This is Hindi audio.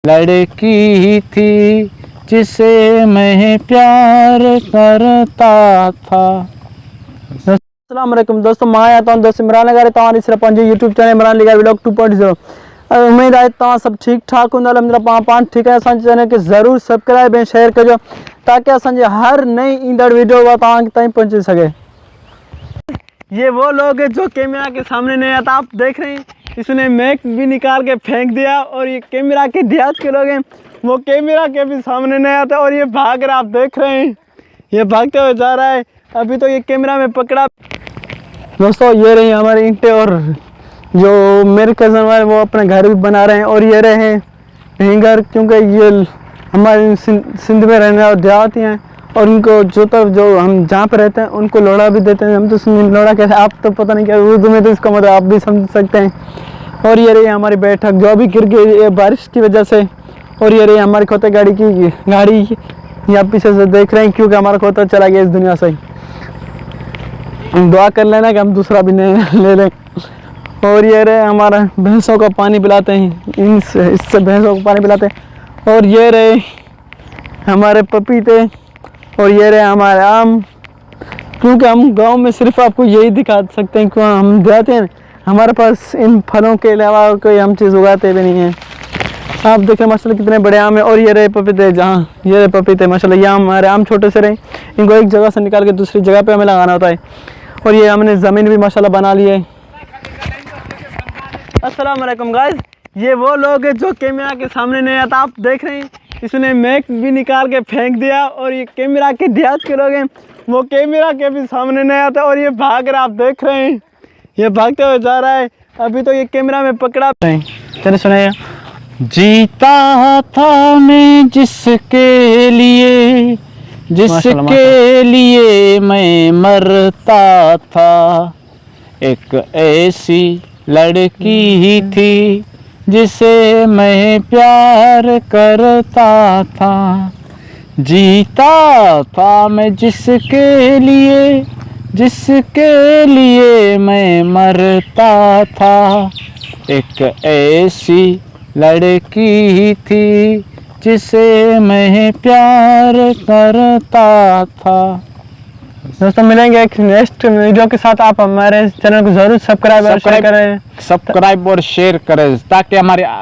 लड़की थी जिसे मैं प्यार करता था। अस्सलाम वालेकुम दोस्तों, मैं आता हूँ दोस्त इमरान लगा रहा हूँ सिर्फ यूट्यूब चैनल इमरान लिगा व्लॉग 2.0। उम्मीद है तो सब ठीक ठाक होंगे। अलहमदुलिल्लाह पान ठीक है। असांजे चैनल के ज़रूर सब्सक्राइब एंड शेयर कजो ताकि असांजे हर नई ईंदड़ वीडियो तक पहुँच सके। ये वो लोग हैं जो कैमरा के सामने नहीं आता। आप देख रहे हैं इसने मैक भी निकाल के फेंक दिया और ये कैमरा के देहात के लोग हैं वो कैमरा के भी सामने नहीं आते और ये भाग रहा। आप देख रहे हैं ये भागते हुए जा रहा है। अभी तो ये कैमरा में पकड़ा। दोस्तों ये रही हमारी ईंटें और जो मेरे कज़न वाले वो अपने घर भी बना रहे हैं और ये रहे यहीं घर, क्योंकि ये हमारे सिंध में रहने और देहाती हैं और उनको जो हम जहाँ पे रहते हैं उनको लोड़ा भी देते हैं। हम तो लोड़ा कहते हैं, आप तो पता नहीं क्या उर्दू में तो इसका मतलब आप भी समझ सकते हैं। और ये रही हमारी बैठक जो अभी गिर गई बारिश की वजह से। और ये रही हमारी खोते गाड़ी यहाँ पीछे से देख रहे हैं क्योंकि हमारा खोता चला गया इस दुनिया से। दुआ कर लेना कि हम दूसरा भी नहीं ले लें। और ये रहे हमारा भैंसों का पानी पिलाते हैं, इससे भैंसों को पानी पिलाते हैं। और ये रहे हमारे पपीते और ये रहे हमारे आम, क्योंकि हम गांव में सिर्फ आपको यही दिखा सकते हैं क्यों हम जाते हैं, हमारे पास इन फलों के अलावा कोई हम चीज़ उगाते भी नहीं हैं। आप देख रहे माशाल्लाह कितने बड़े आम है। और ये रहे पपीते, जहाँ ये रहे पपीते माशाल्लाह। ये हमारे आम छोटे से रहे, इनको एक जगह से निकाल के दूसरी जगह पे हमें लगाना होता है। और ये हमने ज़मीन भी माशाल्लाह बना ली है। अस्सलाम वालेकुम गाइस, ये वो लोग हैं जो कैमरा के सामने नहीं आता। आप देख रहे हैं इसने मैक भी निकाल के फेंक दिया और ये कैमरा के देहात के लोग हैं वो कैमरा के भी सामने नहीं आता और ये भाग रहा। आप देख रहे हैं ये भागते हुए जा रहा है। अभी तो ये कैमरा में पकड़ा। चलिए सुनाइए। जीता था मैं जिसके लिए मैं मरता था, एक ऐसी लड़की थी जिसे मैं प्यार करता था। जीता था मैं जिसके लिए मैं मरता था, एक ऐसी लड़की थी जिसे मैं प्यार करता था। दोस्तों मिलेंगे एक नेक्स्ट वीडियो के साथ। आप हमारे चैनल को जरूर सब्सक्राइब और शेयर करें ताकि हमारे